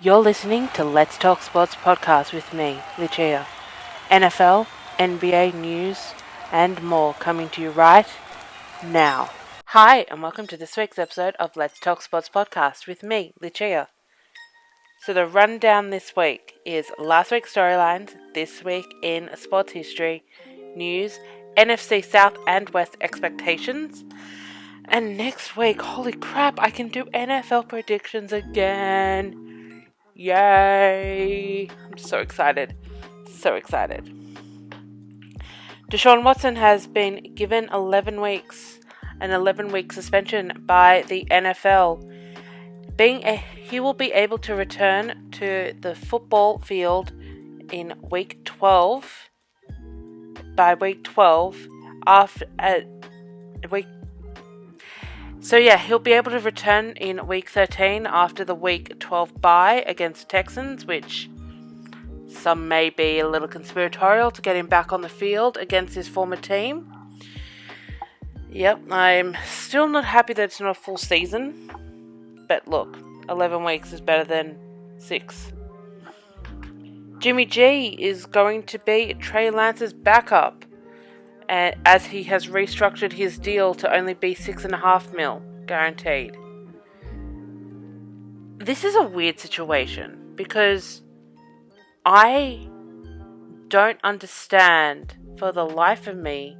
You're listening to Let's Talk Sports podcast with me, Lucia. NFL, NBA news, and more coming to you right now. Hi, and welcome to this week's episode of Let's Talk Sports podcast with me, Lucia. So the rundown this week is last week's storylines, this week in sports history, news, NFC South and West expectations, and next week, holy crap, I can do NFL predictions again. Yay! I'm so excited. So excited. Deshaun Watson has been given 11 weeks, an 11-week suspension by the NFL. He will be able to return to the football field in week 12. By week 12, he'll be able to return in week 13 after the week 12 bye against the Texans, which some may be a little conspiratorial to get him back on the field against his former team. Yep, I'm still not happy that it's not a full season. But look, 11 weeks is better than 6. Jimmy G is going to be Trey Lance's backup, as he has restructured his deal to only be $6.5 million guaranteed. This is a weird situation because I don't understand for the life of me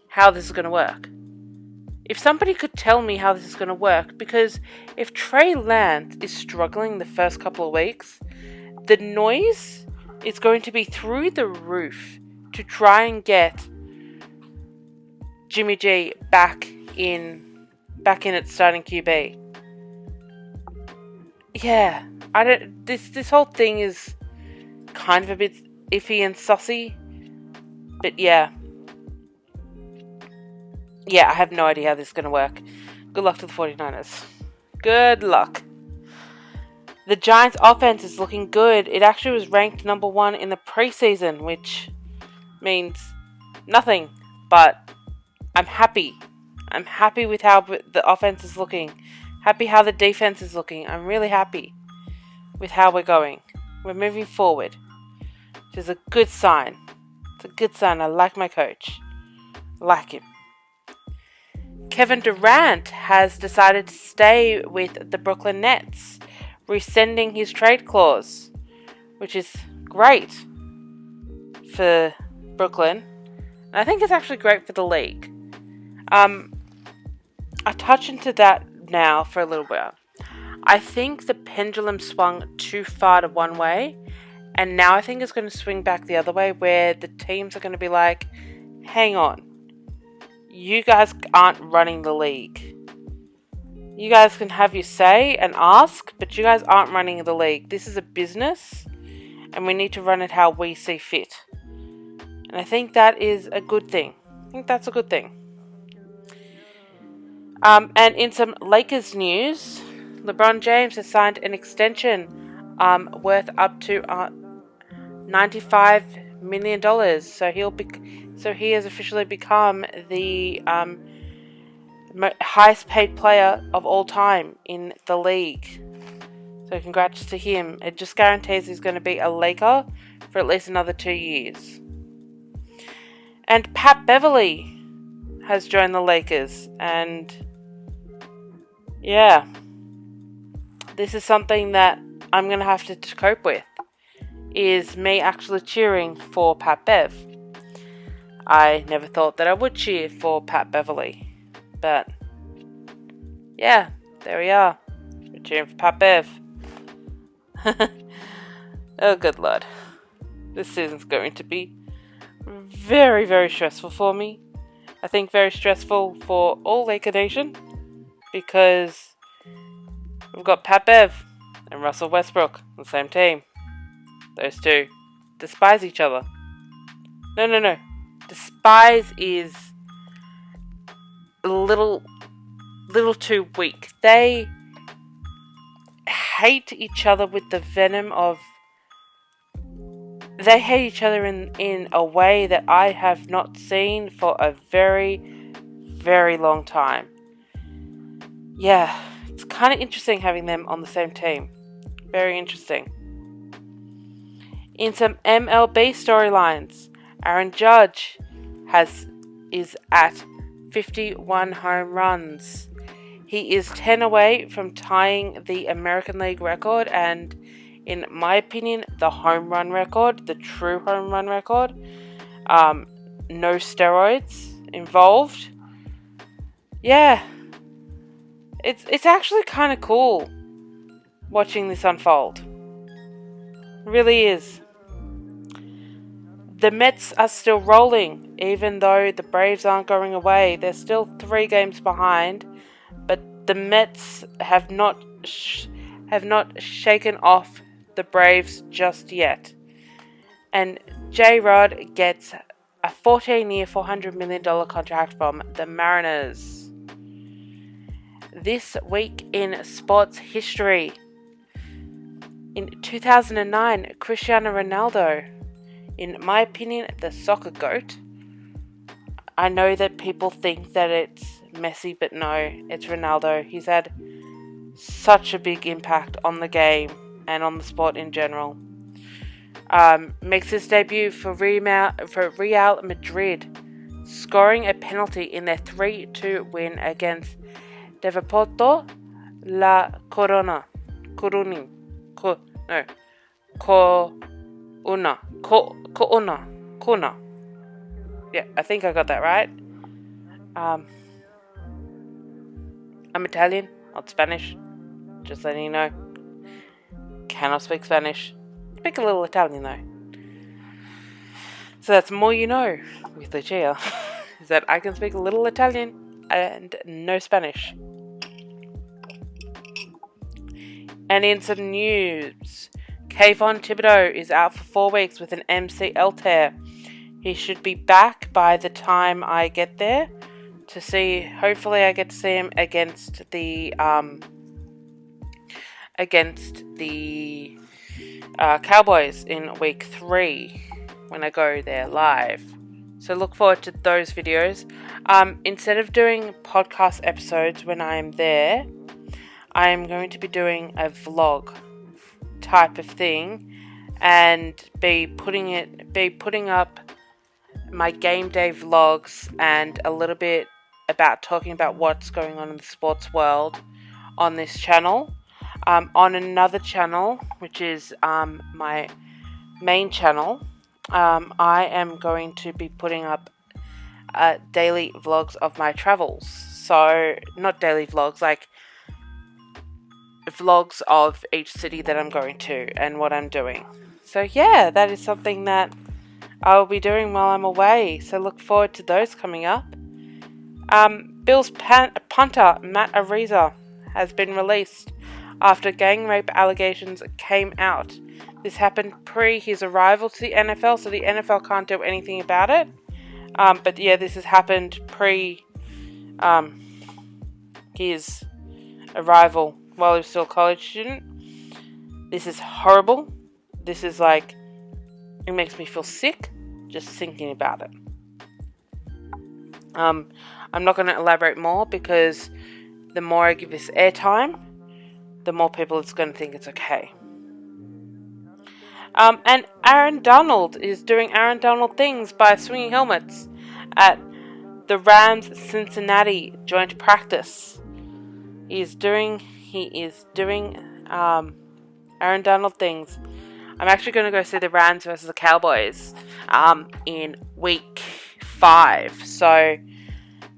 how this is going to work. If somebody could tell me how this is going to work, because if Trey Lance is struggling the first couple of weeks, the noise is going to be through the roof to try and get Jimmy G back in its starting QB. Yeah, this whole thing is kind of a bit iffy and sussy, but yeah, I have no idea how this is going to work. Good luck to the 49ers. Good luck. The Giants' offense is looking good. It actually was ranked number 1 in the preseason, which means nothing, but I'm happy. I'm happy with how the offense is looking. Happy how the defense is looking. I'm really happy with how we're going. We're moving forward, which is a good sign. It's a good sign. I like my coach. I like him. Kevin Durant has decided to stay with the Brooklyn Nets, rescinding his trade clause, which is great for Brooklyn. And I think it's actually great for the league. I'll touch into that now for a little bit. I think the pendulum swung too far to one way, and now I think it's going to swing back the other way, where the teams are going to be like, hang on, you guys aren't running the league. You guys can have your say and ask, but you guys aren't running the league. This is a business, and we need to run it how we see fit. And I think that is a good thing. I think that's a good thing. And in some Lakers news, LeBron James has signed an extension worth up to $95 million. So he has officially become the highest paid player of all time in the league. So congrats to him. It just guarantees he's going to be a Laker for at least another 2 years. And Pat Beverly has joined the Lakers, and yeah, this is something that I'm going to have to cope with, is me actually cheering for Pat Bev. I never thought that I would cheer for Pat Beverly, but yeah, there we are. We're cheering for Pat Bev. Oh, good Lord. This season's going to be very, very stressful for me. I think very stressful for all Laker Nation, because we've got Pat Bev and Russell Westbrook on the same team. Those two despise each other. No. Despise is a little too weak. They hate each other with the venom of... They hate each other in a way that I have not seen for a very, very long time. Yeah, it's kind of interesting having them on the same team. Very interesting. In some MLB storylines, Aaron Judge is at 51 home runs. He is 10 away from tying the American League record and, in my opinion, the home run record, the true home run record. No steroids involved. Yeah. It's actually kind of cool watching this unfold. It really is. The Mets are still rolling, even though the Braves aren't going away. They're still 3 games behind, but the Mets have not shaken off the Braves just yet. And J-Rod gets a 14-year, $400 million contract from the Mariners. This week in sports history. In 2009, Cristiano Ronaldo, in my opinion, the soccer GOAT. I know that people think that it's Messi, but no, it's Ronaldo. He's had such a big impact on the game and on the sport in general. Makes his debut for Real Madrid, scoring a penalty in their 3-2 win against Deportivo La Coruña. Yeah, I think I got that right. I'm Italian, not Spanish. Just letting you know. Cannot speak Spanish. Speak a little Italian though. So that's more you know with Lucia. Is that I can speak a little Italian and no Spanish. And in some news, Kayvon Thibodeau is out for 4 weeks with an MCL tear. He should be back by the time I get there to see. Hopefully, I get to see him against the Cowboys in week 3 when I go there live. So look forward to those videos. Instead of doing podcast episodes when I am there, I am going to be doing a vlog type of thing and be putting up my game day vlogs and a little bit about talking about what's going on in the sports world on this channel. On another channel, which is my main channel, I am going to be putting up daily vlogs of my travels. So, not daily vlogs, like vlogs of each city that I'm going to and what I'm doing. So yeah, that is something that I will be doing while I'm away. So look forward to those coming up. Bills punter Matt Ariza has been released after gang rape allegations came out. This happened pre his arrival to the NFL, so the NFL can't do anything about it. But yeah, this has happened pre his arrival while he was still a college student. This is horrible. This is like, it makes me feel sick just thinking about it. I'm not going to elaborate more because the more I give this airtime, the more people it's going to think it's okay. And Aaron Donald is doing Aaron Donald things by swinging helmets at the Rams Cincinnati joint practice. He is doing Aaron Donald things. I'm actually going to go see the Rams versus the Cowboys in week 5. So,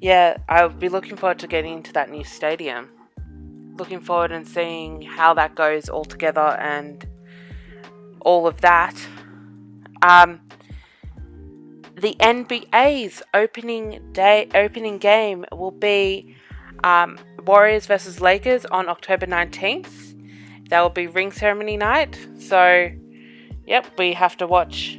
yeah, I'll be looking forward to getting into that new stadium. Looking forward and seeing how that goes all together and all of that. The NBA's opening game will be Warriors versus Lakers on October 19th. That will be ring ceremony night. So, yep, we have to watch.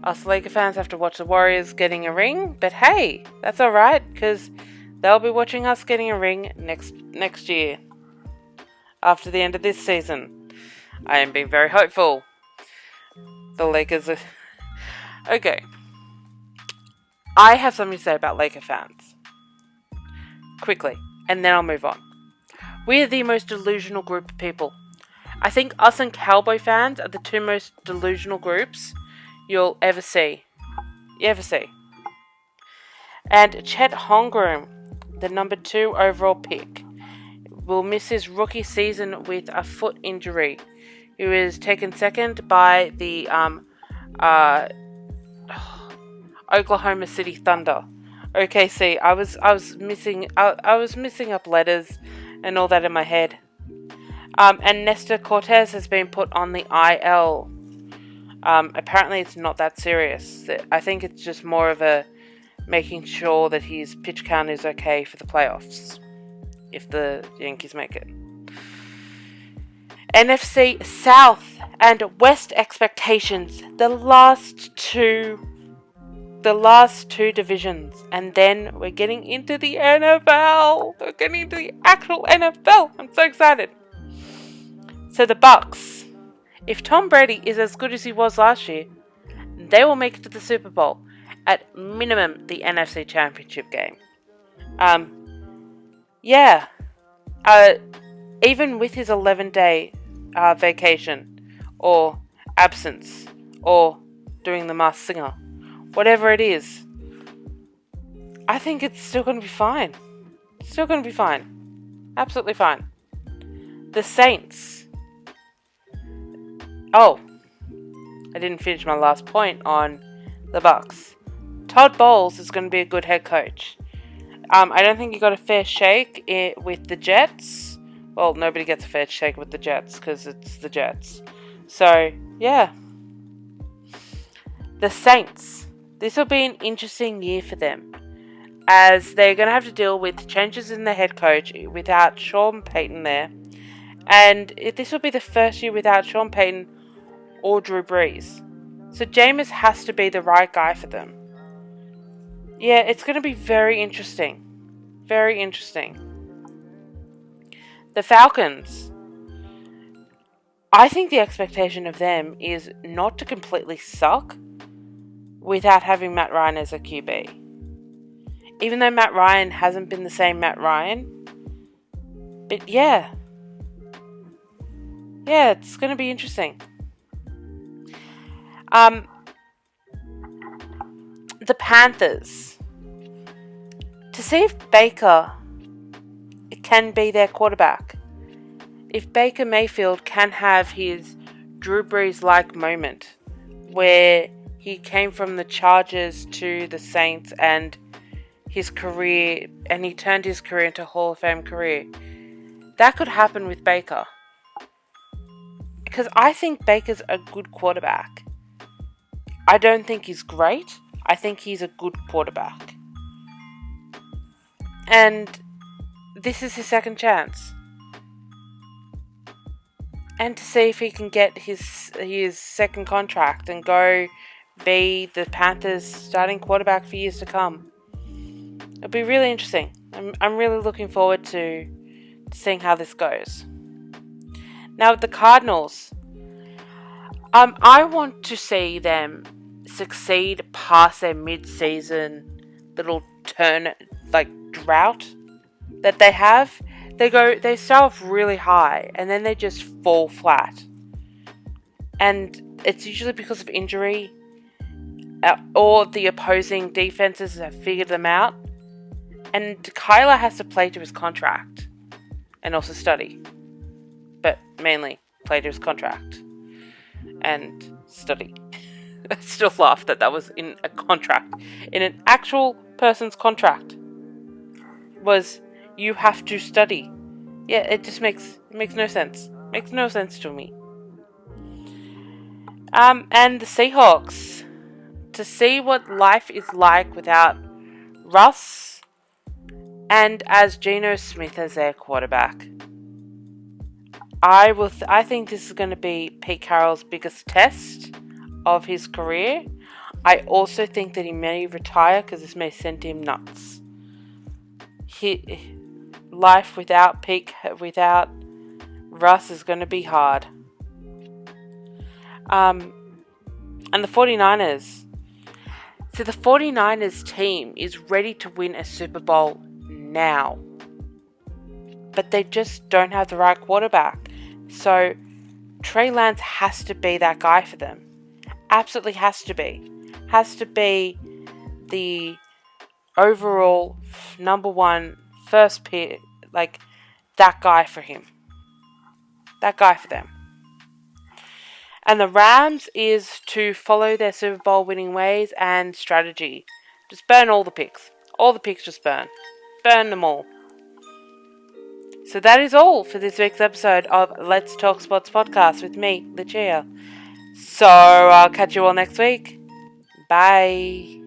Us Laker fans have to watch the Warriors getting a ring. But hey, that's alright, because they'll be watching us getting a ring next year. After the end of this season. I am being very hopeful. The Lakers are... Okay. I have something to say about Laker fans. Quickly. And then I'll move on. We are the most delusional group of people. I think us and Cowboy fans are the two most delusional groups you'll ever see. And Chet Holmgren, the number 2 overall pick, will miss his rookie season with a foot injury. He was taken second by the Oklahoma City Thunder, OKC. I was missing up letters and all that in my head. And Nestor Cortez has been put on the IL. Apparently it's not that serious. I think it's just more of a making sure that his pitch count is okay for the playoffs, if the Yankees make it. NFC South and West expectations. The last two divisions, and then we're getting into the NFL. We're getting into the actual NFL. I'm so excited. So the Bucks, if Tom Brady is as good as he was last year, they will make it to the Super Bowl, at minimum the NFC Championship game. Even with his 11-day vacation or absence or doing the Masked Singer, whatever it is, I think it's still going to be fine. Absolutely fine. The Saints. Oh, I didn't finish my last point on the Bucks. Todd Bowles is going to be a good head coach. I don't think he got a fair shake with the Jets. Well, nobody gets a fair shake with the Jets because it's the Jets. So, yeah. The Saints. This will be an interesting year for them, as they're going to have to deal with changes in the head coach without Sean Payton there. And this will be the first year without Sean Payton or Drew Brees. So Jameis has to be the right guy for them. Yeah, it's going to be very interesting. Very interesting. The Falcons. I think the expectation of them is not to completely suck without having Matt Ryan as a QB. Even though Matt Ryan hasn't been the same Matt Ryan. But yeah, it's going to be interesting. The Panthers. To see if Baker can be their quarterback. If Baker Mayfield can have his Drew Brees-like moment where he came from the Chargers to the Saints and he turned his career into a Hall of Fame career. That could happen with Baker. Because I think Baker's a good quarterback. I don't think he's great. I think he's a good quarterback. And this is his second chance. And to see if he can get his second contract and go be the Panthers' starting quarterback for years to come. It'll be really interesting. I'm really looking forward to seeing how this goes. Now with the Cardinals, I want to see them succeed past their mid-season little drought that they have. They start off really high and then they just fall flat. And it's usually because of injury or the opposing defenses have figured them out. And Kyler has to play to his contract and also study. But mainly play to his contract and study. I still laugh that was in a contract. In an actual person's contract was you have to study. Yeah, it just makes no sense. Makes no sense to me. And the Seahawks. To see what life is like without Russ and as Geno Smith as their quarterback. I think this is going to be Pete Carroll's biggest test of his career. I also think that he may retire because this may send him nuts. Life without Russ is going to be hard. And the 49ers. So the 49ers team is ready to win a Super Bowl now. But they just don't have the right quarterback. So Trey Lance has to be that guy for them. Absolutely has to be. Has to be the overall number one first pick, like that guy for him. That guy for them. And the Rams is to follow their Super Bowl winning ways and strategy. Just burn all the picks. All the picks just burn. Burn them all. So that is all for this week's episode of Let's Talk Sports Podcast with me, Lucia. So I'll catch you all next week. Bye.